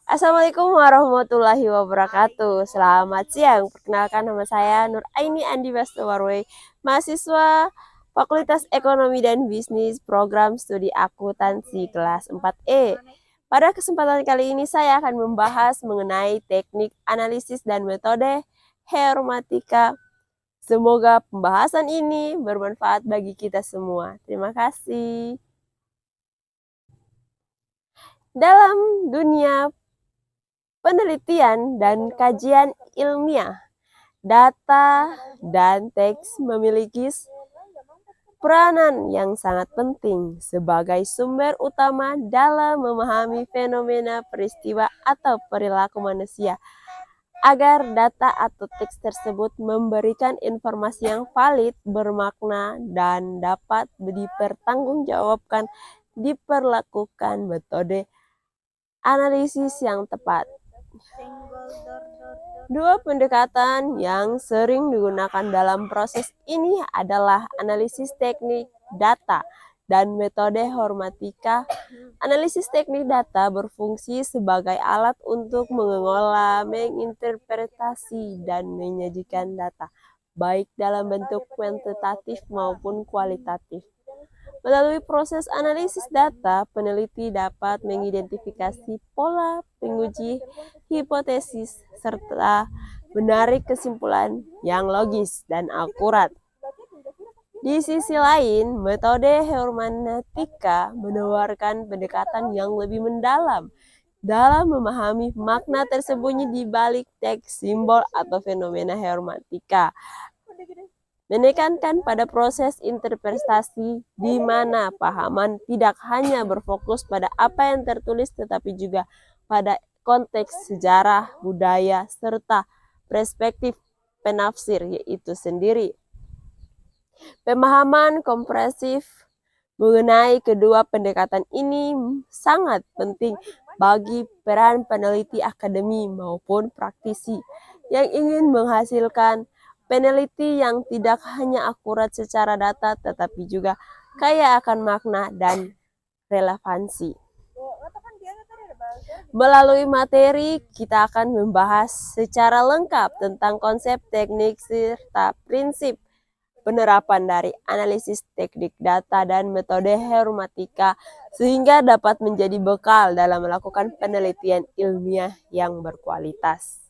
Assalamualaikum warahmatullahi wabarakatuh. Selamat siang. Perkenalkan nama saya Nur Aini Andi Bastawarwe, mahasiswa Fakultas Ekonomi dan Bisnis Program Studi Akuntansi kelas 4E. Pada kesempatan kali ini saya akan membahas mengenai teknik analisis dan metode hermatika. Semoga pembahasan ini bermanfaat bagi kita semua. Terima kasih. Dalam dunia penelitian dan kajian ilmiah, data dan teks memiliki peranan yang sangat penting sebagai sumber utama dalam memahami fenomena peristiwa atau perilaku manusia, agar data atau teks tersebut memberikan informasi yang valid, bermakna, dan dapat dipertanggungjawabkan. Diperlakukan metode analisis yang tepat. Dua pendekatan yang sering digunakan dalam proses ini adalah analisis teknik data dan metode hermeneutika. Analisis teknik data berfungsi sebagai alat untuk mengelola, menginterpretasi, dan menyajikan data, baik dalam bentuk kuantitatif maupun kualitatif. Melalui proses analisis data, peneliti dapat mengidentifikasi pola, menguji hipotesis, serta menarik kesimpulan yang logis dan akurat. Di sisi lain, metode hermeneutika menawarkan pendekatan yang lebih mendalam dalam memahami makna tersembunyi di balik teks, simbol, atau fenomena hermeneutika. Menekankan pada proses interpretasi di mana pahaman tidak hanya berfokus pada apa yang tertulis tetapi juga pada konteks sejarah, budaya, serta perspektif penafsir yaitu sendiri. Pemahaman komprehensif mengenai kedua pendekatan ini sangat penting bagi peran peneliti akademi maupun praktisi yang ingin menghasilkan peneliti yang tidak hanya akurat secara data tetapi juga kaya akan makna dan relevansi. Melalui materi, kita akan membahas secara lengkap tentang konsep, teknik, serta prinsip penerapan dari analisis teknik data dan metode hermeneutika sehingga dapat menjadi bekal dalam melakukan penelitian ilmiah yang berkualitas.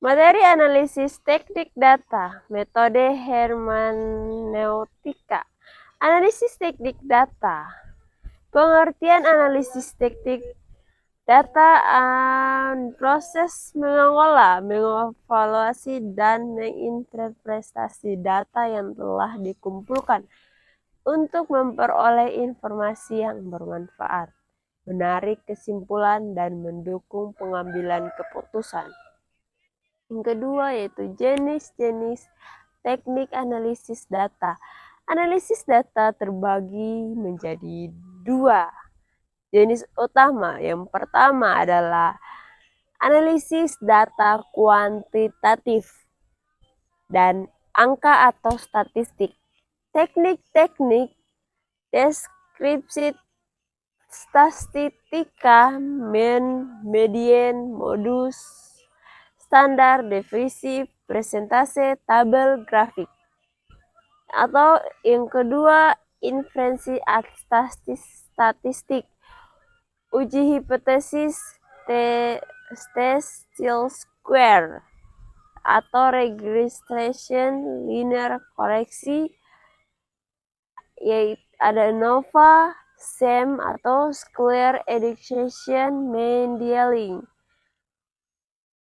Materi analisis teknik data, metode hermeneutika. Analisis teknik data. Pengertian analisis teknik data proses mengolah, mengevaluasi, dan menginterpretasi data yang telah dikumpulkan untuk memperoleh informasi yang bermanfaat, menarik kesimpulan, dan mendukung pengambilan keputusan. Yang kedua yaitu jenis-jenis teknik analisis data. Analisis data terbagi menjadi dua jenis utama. Yang pertama adalah analisis data kuantitatif dan angka atau statistik. Teknik-teknik deskripsi statistika, median, modus, standar, definisi, presentase, tabel, grafik. Atau yang kedua, inferensi statistik, uji hipotesis, test square, atau regression, linear koreksi, yaitu ada ANOVA, SEM atau square education, Mendeley.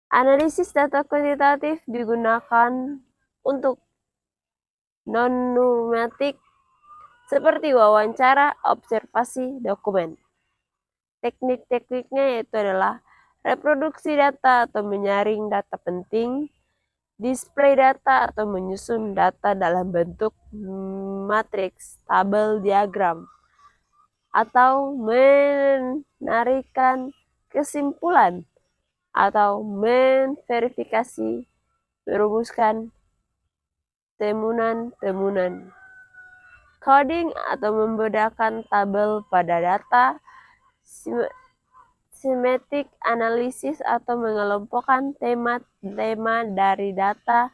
Analisis data kuantitatif digunakan untuk non-numatik seperti wawancara, observasi, dokumen. Teknik-tekniknya yaitu adalah reproduksi data atau menyaring data penting, display data atau menyusun data dalam bentuk matriks, tabel, diagram, atau menarikan kesimpulan, atau memverifikasi, merumuskan temuan-temuan. coding atau membedakan tabel pada data, semantic analysis atau mengelompokkan tema dari data,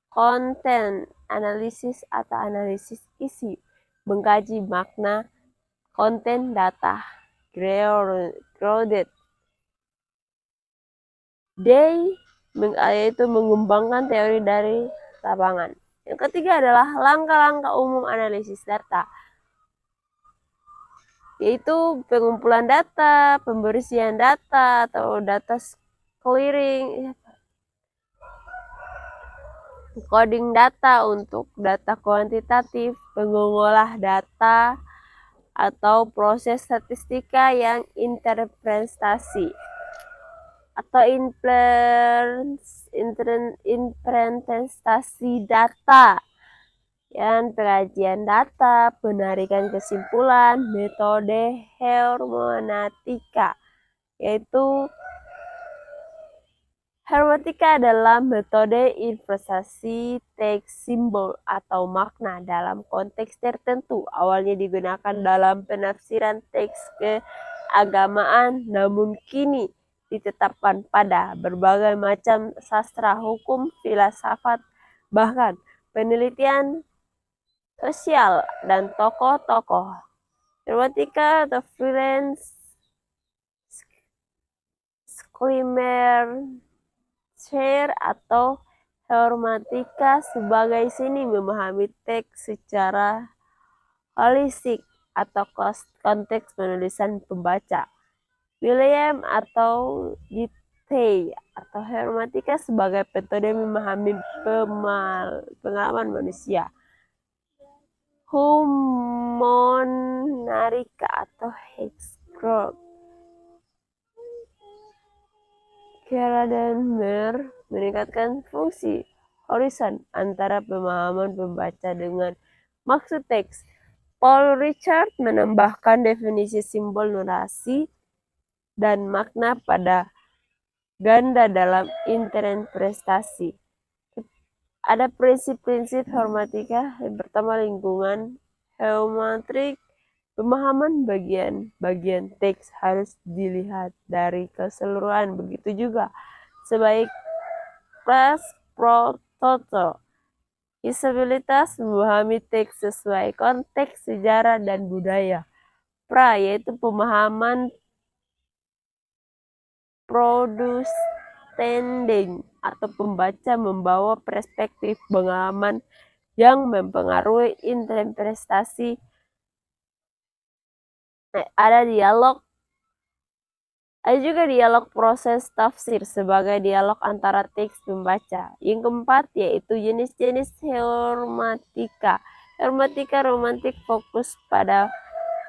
konten analisis atau analisis isi, mengkaji makna konten data, grounded. Day yaitu mengembangkan teori dari lapangan. Yang ketiga adalah langkah-langkah umum analisis data, yaitu pengumpulan data, pembersihan data atau data clearing, coding data untuk data kuantitatif, mengolah data atau proses statistika yang interpretasi atau implementasi data dan pengajian data, penarikan kesimpulan, metode hermeneutika, yaitu hermeneutika adalah metode investasi teks simbol atau makna dalam konteks tertentu. Awalnya digunakan dalam penafsiran teks keagamaan, namun kini ditetapkan pada berbagai macam sastra hukum, filsafat, bahkan penelitian sosial dan tokoh-tokoh. Hermeneutika atau freelance share atau hermeneutika sebagai seni memahami teks secara holistik atau konteks penulisan pembaca. William atau Gittey atau hermeneutika sebagai metode memahami pengalaman manusia. Humanarika atau Hexcroft. Kera dan Mer meningkatkan fungsi horizon antara pemahaman pembaca dengan maksud teks. Paul Richard menambahkan definisi simbol narasi dan makna pada ganda dalam interpretasi. Ada prinsip-prinsip hermeneutika. Yang pertama, lingkungan hermeneutik. Pemahaman bagian-bagian teks harus dilihat dari keseluruhan. Begitu juga sebaik plus pro toto. Disabilitas memahami teks sesuai konteks sejarah dan budaya. Pra yaitu pemahaman producing atau pembaca membawa perspektif pengalaman yang mempengaruhi interpretasi. Ada juga dialog proses tafsir sebagai dialog antara teks pembaca. Yang keempat yaitu jenis-jenis hermeneutika. Hermeneutika romantik fokus pada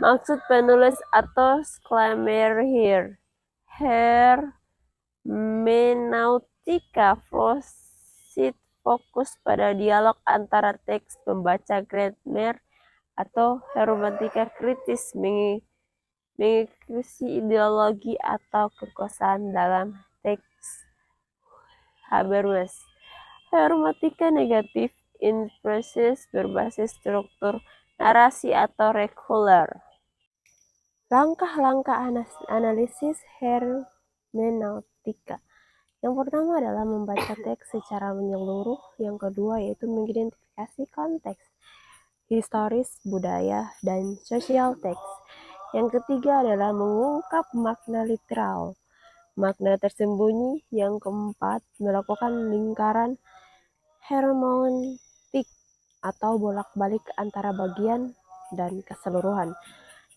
maksud penulis atau disclaimer here. Hermeneutika prosit fokus pada dialog antara teks pembaca. Grammar atau hermeneutika kritis mengikuti ideologi atau kekuasaan dalam teks. Habermas. Hermeneutika negatif impresis berbasis struktur narasi atau regular. Langkah-langkah analisis hermeneutika. Yang pertama adalah membaca teks secara menyeluruh. Yang kedua yaitu mengidentifikasi konteks historis, budaya, dan sosial teks. Yang ketiga adalah mengungkap makna literal, makna tersembunyi. Yang keempat, melakukan lingkaran hermeneutik atau bolak-balik antara bagian dan keseluruhan.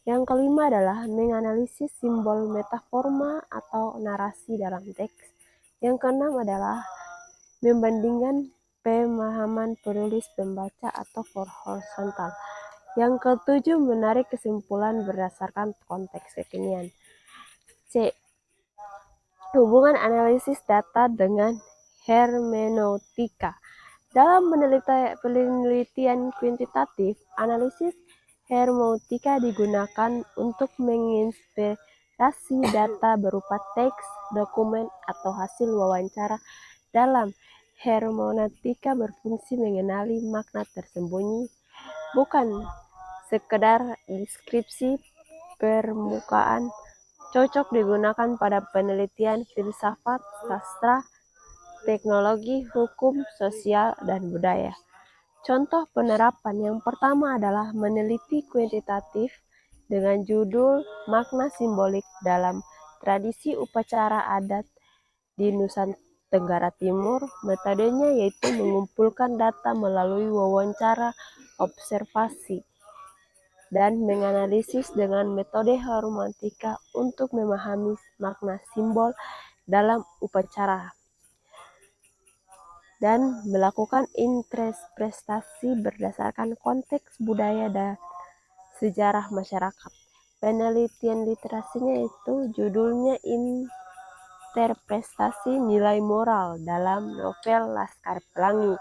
Yang kelima adalah menganalisis simbol metaforma atau narasi dalam teks. Yang keenam adalah membandingkan pemahaman penulis pembaca atau horizontal. Yang ketujuh, menarik kesimpulan berdasarkan konteks kekinian. C. Hubungan analisis data dengan hermeneutika. Dalam penelitian kuantitatif, analisis hermeneutika digunakan untuk menginspirasi data berupa teks, dokumen, atau hasil wawancara. Dalam hermeneutika berfungsi mengenali makna tersembunyi, bukan sekedar deskripsi permukaan, cocok digunakan pada penelitian filsafat, sastra, teknologi, hukum, sosial, dan budaya. Contoh penerapan yang pertama adalah meneliti kuantitatif dengan judul makna simbolik dalam tradisi upacara adat di Nusa Tenggara Timur. Metodenya yaitu mengumpulkan data melalui wawancara, observasi, dan menganalisis dengan metode hermeneutika untuk memahami makna simbol dalam upacara dan melakukan interpretasi berdasarkan konteks budaya dan sejarah masyarakat. Penelitian literasinya itu judulnya Interpretasi Nilai Moral dalam Novel Laskar Pelangi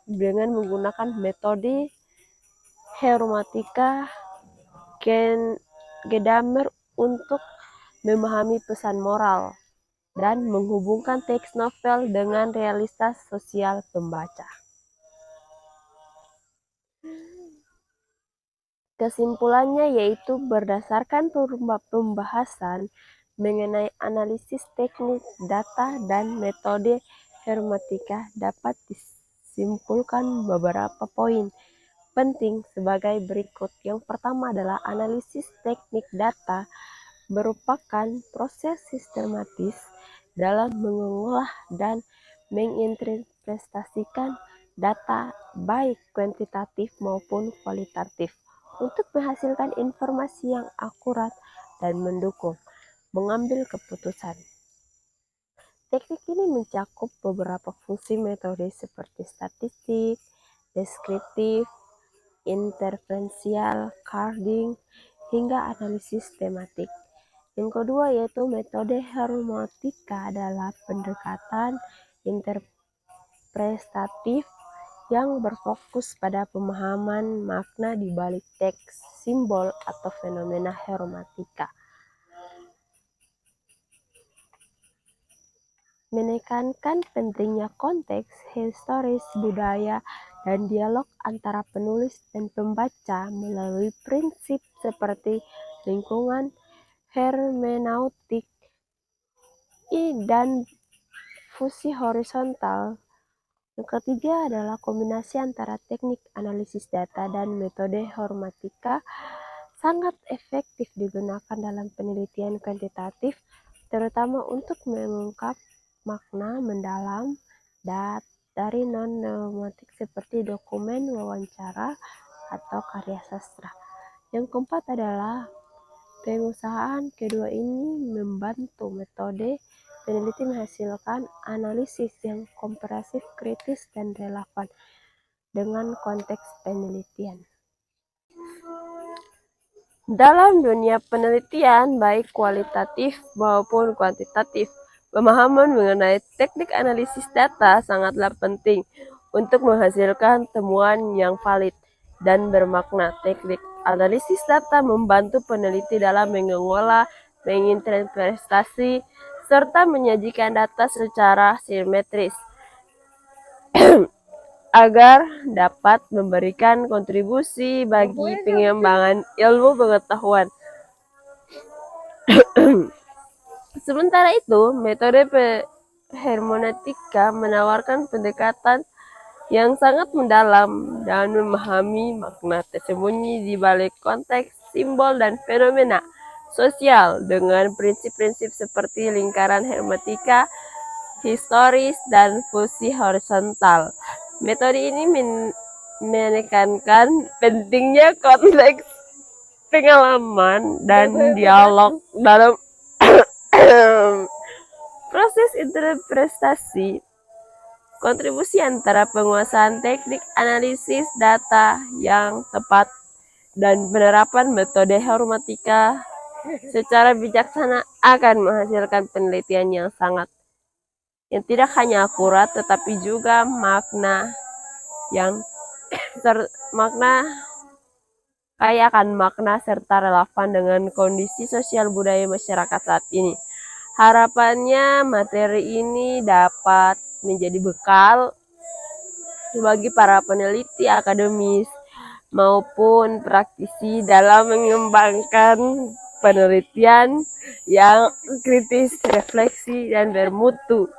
dengan menggunakan metode hermeneutika Gadamer untuk memahami pesan moral dan menghubungkan teks novel dengan realitas sosial pembaca. Kesimpulannya yaitu berdasarkan pembahasan mengenai analisis teknik data dan metode hermeneutika dapat disimpulkan beberapa poin penting sebagai berikut. Yang pertama adalah analisis teknik data merupakan proses sistematis dalam mengolah dan menginterpretasikan data baik kuantitatif maupun kualitatif untuk menghasilkan informasi yang akurat dan mendukung mengambil keputusan. Teknik ini mencakup beberapa fungsi metode seperti statistik, deskriptif, interferensial, coding, hingga analisis tematik. Yang kedua yaitu metode hermeneutika adalah pendekatan interpretatif yang berfokus pada pemahaman makna di balik teks, simbol, atau fenomena hermeneutika. Menekankan pentingnya konteks historis, budaya, dan dialog antara penulis dan pembaca melalui prinsip seperti lingkungan hermeneutik dan fusi horizontal. Yang ketiga adalah kombinasi antara teknik analisis data dan metode hermeneutika sangat efektif digunakan dalam penelitian kuantitatif, terutama untuk mengungkap makna mendalam dari non-normatif seperti dokumen, wawancara, atau karya sastra. Yang keempat adalah pengusahaan kedua ini membantu metode peneliti menghasilkan analisis yang komprehensif, kritis, dan relevan dengan konteks penelitian. Dalam dunia penelitian, baik kualitatif maupun kuantitatif, pemahaman mengenai teknik analisis data sangatlah penting untuk menghasilkan temuan yang valid dan bermakna. Teknik analisis data membantu peneliti dalam mengolah, menginterpretasi, serta menyajikan data secara simetris agar dapat memberikan kontribusi bagi pengembangan ilmu pengetahuan. Sementara itu, metode hermeneutika menawarkan pendekatan yang sangat mendalam dan memahami makna tersembunyi di balik konteks, simbol, dan fenomena sosial dengan prinsip-prinsip seperti lingkaran hermeneutika, historis, dan fusi horizontal. Metode ini menekankan pentingnya konteks, pengalaman, dan dialog dalam proses interpretasi. Kontribusi antara penguasaan teknik analisis data yang tepat dan penerapan metode hermeneutika secara bijaksana akan menghasilkan penelitian yang tidak hanya akurat tetapi juga kaya akan makna serta relevan dengan kondisi sosial budaya masyarakat saat ini. Harapannya materi ini dapat menjadi bekal bagi para peneliti akademis maupun praktisi dalam mengembangkan penelitian yang kritis, refleksi, dan bermutu.